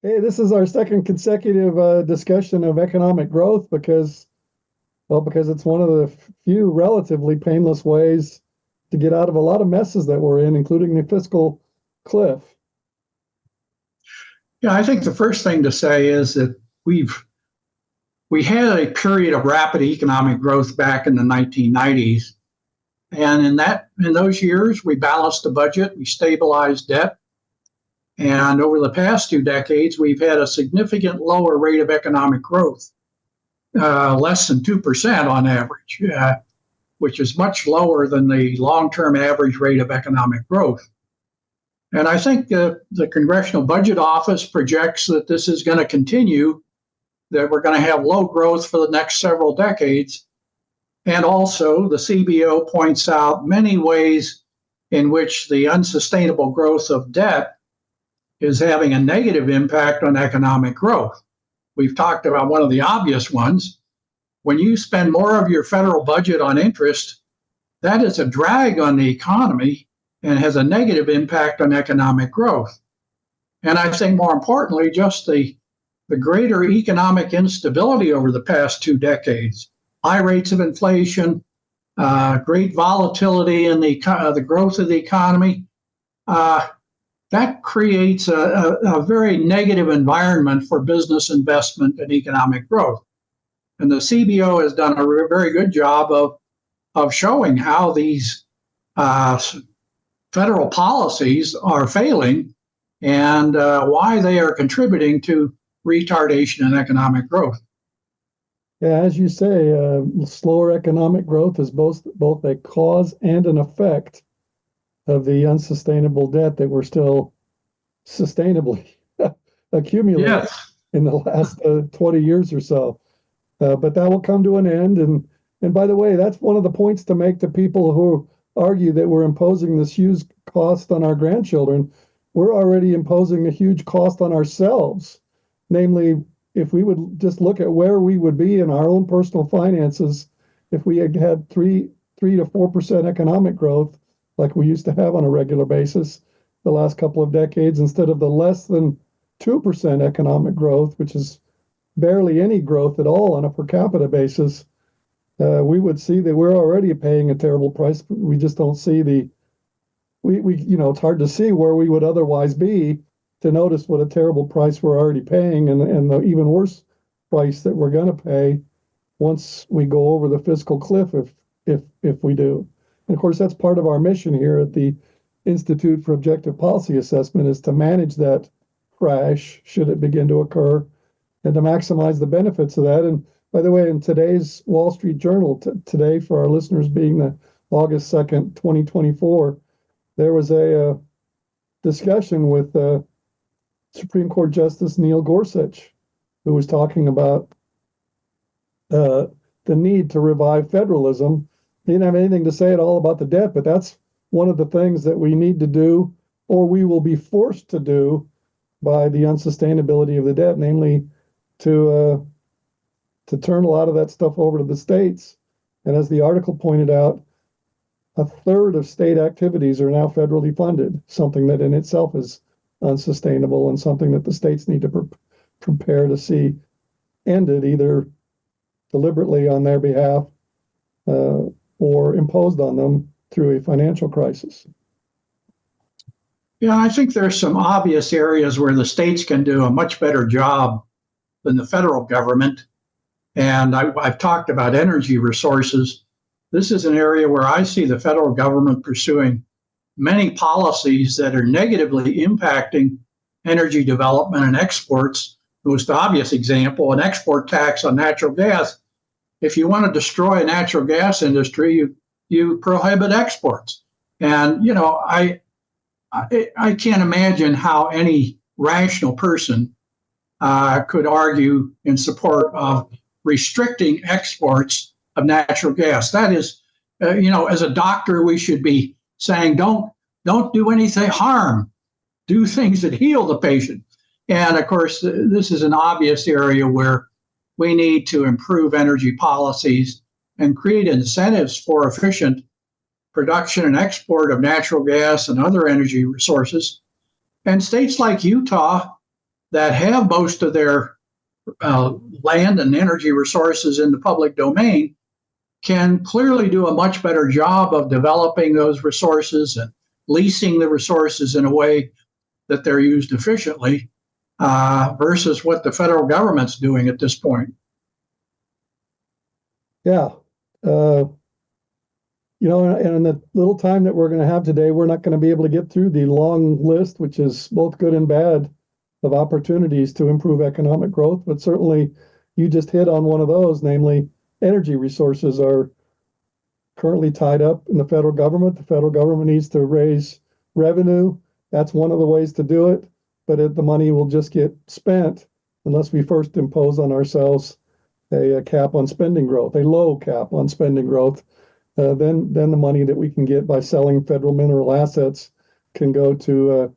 Hey, this is our second consecutive discussion of economic growth because it's one of the few relatively painless ways to get out of a lot of messes that we're in, including the fiscal cliff. Yeah, I think the first thing to say is that we've we had a period of rapid economic growth back in the 1990s, and in those years we balanced the budget, we stabilized debt, and over the past 2 decades we've had a significant lower rate of economic growth, less than 2% on average, which is much lower than the long-term average rate of economic growth. And I think the Congressional Budget Office projects that this is going to continue, that we're going to have low growth for the next several decades. And also, the CBO points out many ways in which the unsustainable growth of debt is having a negative impact on economic growth. We've talked about one of the obvious ones. When you spend more of your federal budget on interest, that is a drag on the economy and has a negative impact on economic growth. And I think more importantly, just the greater economic instability over the past 2 decades, high rates of inflation, great volatility in the growth of the economy, that creates a very negative environment for business investment and economic growth. And the CBO has done a very good job of showing how these federal policies are failing and why they are contributing to retardation in economic growth. Yeah, as you say, slower economic growth is both a cause and an effect of the unsustainable debt that we're still sustainably accumulating Yes. in the last 20 years or so. But that will come to an end. And by the way, that's one of the points to make to people who argue that we're imposing this huge cost on our grandchildren. We're already imposing a huge cost on ourselves. Namely, if we would just look at where we would be in our own personal finances if we had 3 to 4% economic growth like we used to have on a regular basis the last couple of decades, instead of the less than 2% economic growth, which is barely any growth at all on a per capita basis, we would see that we're already paying a terrible price. We just don't see it's hard to see where we would otherwise be to notice what a terrible price we're already paying, and the even worse price that we're going to pay once we go over the fiscal cliff, if we do. And of course, that's part of our mission here at the Institute for Objective Policy Assessment, is to manage that crash should it begin to occur and to maximize the benefits of that. And by the way, in today's Wall Street Journal, today for our listeners being the August 2nd, 2024, there was a discussion with Supreme Court Justice Neil Gorsuch, who was talking about the need to revive federalism. He didn't have anything to say at all about the debt, but that's one of the things that we need to do, or we will be forced to do by the unsustainability of the debt, namely to turn a lot of that stuff over to the states. And as the article pointed out, a third of state activities are now federally funded, something that in itself is unsustainable and something that the states need to prepare to see ended, either deliberately on their behalf or imposed on them through a financial crisis. Yeah, I think there's some obvious areas where the states can do a much better job than the federal government. And I've talked about energy resources. This is an area where I see the federal government pursuing many policies that are negatively impacting energy development and exports. The most obvious example, an export tax on natural gas. If you want to destroy a natural gas industry, you prohibit exports. And, I can't imagine how any rational person could argue in support of restricting exports of natural gas. That is, as a doctor, we should be saying, don't do anything harm, do things that heal the patient. And of course, this is an obvious area where we need to improve energy policies and create incentives for efficient production and export of natural gas and other energy resources. And states like Utah that have most of their land and energy resources in the public domain can clearly do a much better job of developing those resources and leasing the resources in a way that they're used efficiently versus what the federal government's doing at this point. Yeah. Uh, and in the little time that we're going to have today, we're not going to be able to get through the long list, which is both good and bad, of opportunities to improve economic growth. But certainly you just hit on one of those, namely energy resources are currently tied up in the federal government. The federal government needs to raise revenue. That's one of the ways to do it. But the money will just get spent unless we first impose on ourselves a cap on spending growth, a low cap on spending growth. Then the money that we can get by selling federal mineral assets can go to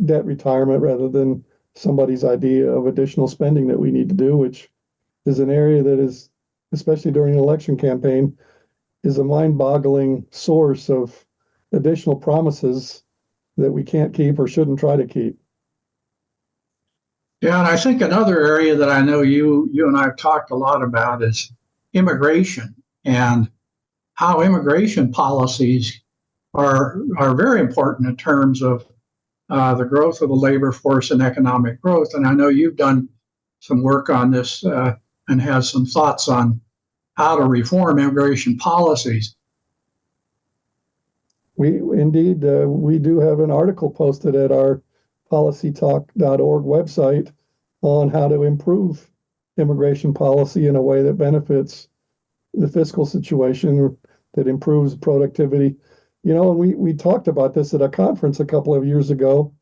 debt retirement rather than somebody's idea of additional spending that we need to do, which is an area that is, especially during an election campaign, is a mind-boggling source of additional promises that we can't keep or shouldn't try to keep. Yeah, and I think another area that I know you and I have talked a lot about is immigration and how immigration policies are very important in terms of the growth of the labor force and economic growth. And I know you've done some work on this and have some thoughts on how to reform immigration policies. We do have an article posted at our policytalk.org website on how to improve immigration policy in a way that benefits the fiscal situation, that improves productivity. And we talked about this at a conference a couple of years ago,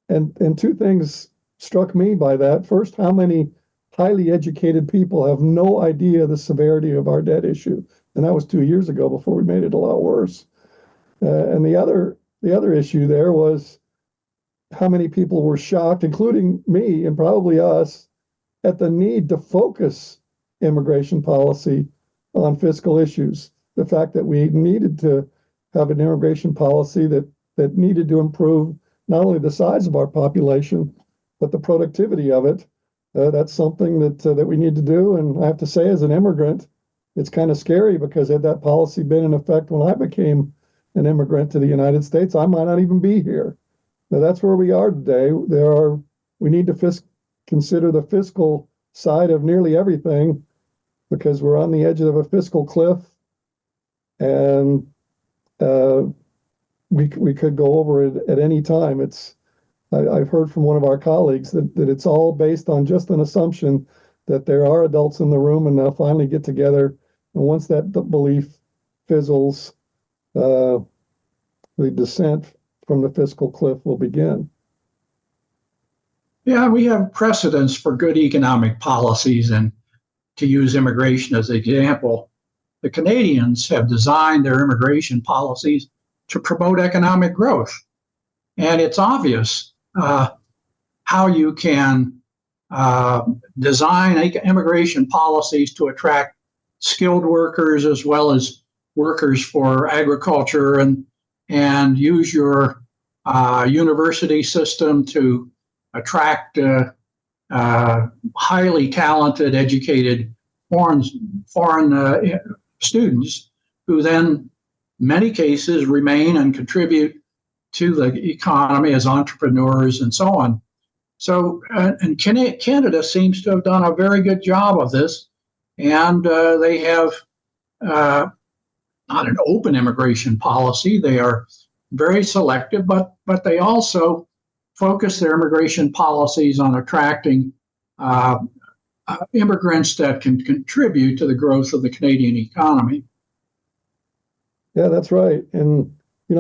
and two things struck me by that. First, how many highly educated people have no idea the severity of our debt issue, and that was 2 years ago before we made it a lot worse. And the other issue there was how many people were shocked, including me and probably us, at the need to focus immigration policy on fiscal issues. The fact that we needed to have an immigration policy that needed to improve not only the size of our population, but the productivity of it. That's something that we need to do. And I have to say, as an immigrant, it's kind of scary because had that policy been in effect when I became an immigrant to the United States, I might not even be here. Now, that's where we are today. We need to consider the fiscal side of nearly everything because we're on the edge of a fiscal cliff, and we could go over it at any time. I've heard from one of our colleagues that it's all based on just an assumption that there are adults in the room and they'll finally get together. And once that belief fizzles, the descent from the fiscal cliff will begin. Yeah, we have precedents for good economic policies, and to use immigration as an example, the Canadians have designed their immigration policies to promote economic growth. And it's obvious how you can design immigration policies to attract skilled workers as well as workers for agriculture, and use your university system to attract highly talented, educated foreign students who then, in many cases, remain and contribute to the economy as entrepreneurs and so on. So, and Canada seems to have done a very good job of this, and they have not an open immigration policy. They are very selective, but they also focus their immigration policies on attracting immigrants that can contribute to the growth of the Canadian economy. Yeah, that's right. And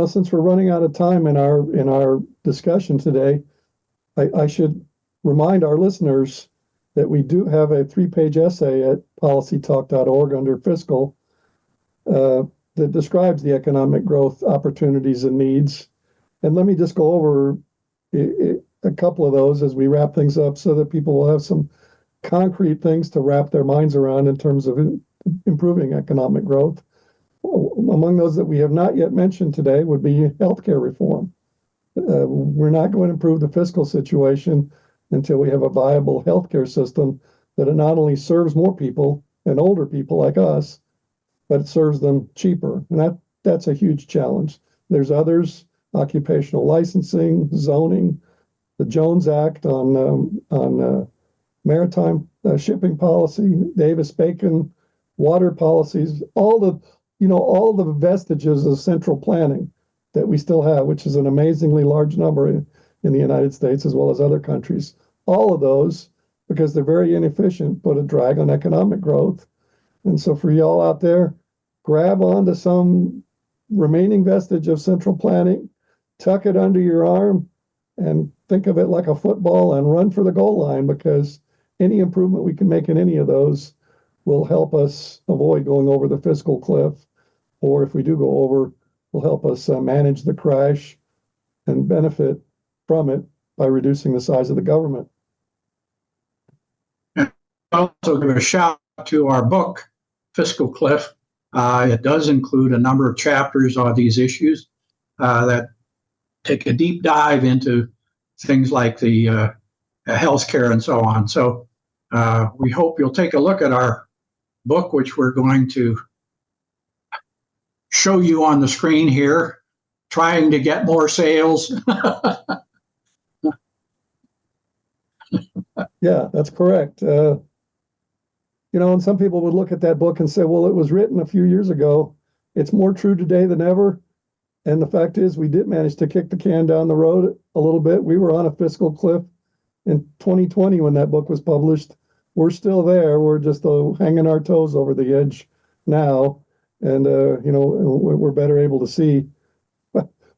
since we're running out of time in our discussion today, I should remind our listeners that we do have a 3-page essay at policytalk.org under fiscal that describes the economic growth opportunities and needs. And let me just go over a couple of those as we wrap things up so that people will have some concrete things to wrap their minds around in terms of improving economic growth. Among those that we have not yet mentioned today would be healthcare reform. We're not going to improve the fiscal situation until we have a viable healthcare system that it not only serves more people and older people like us, but it serves them cheaper. And that's a huge challenge. There's others, occupational licensing, zoning, the Jones Act on maritime shipping policy, Davis-Bacon water policies, all the vestiges of central planning that we still have, which is an amazingly large number in the United States as well as other countries. All of those, because they're very inefficient, put a drag on economic growth. And so for y'all out there, grab onto some remaining vestige of central planning, tuck it under your arm, and think of it like a football and run for the goal line, because any improvement we can make in any of those will help us avoid going over the fiscal cliff, or if we do go over, will help us manage the crash and benefit from it by reducing the size of the government. And also give a shout out to our book, Fiscal Cliff. It does include a number of chapters on these issues that take a deep dive into things like the healthcare and so on. So we hope you'll take a look at our book, which we're going to show you on the screen here, trying to get more sales. Yeah, that's correct. And some people would look at that book and say, well, it was written a few years ago. It's more true today than ever. And the fact is, we did manage to kick the can down the road a little bit. We were on a fiscal cliff in 2020 when that book was published. We're still there. We're just hanging our toes over the edge now. And, we're better able to see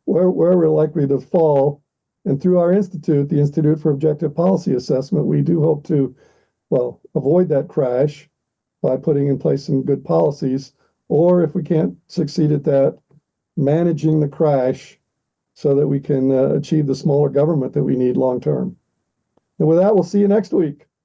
where we're likely to fall. And through our institute, the Institute for Objective Policy Assessment, we do hope to, avoid that crash by putting in place some good policies. Or if we can't succeed at that, managing the crash so that we can achieve the smaller government that we need long term. And with that, we'll see you next week.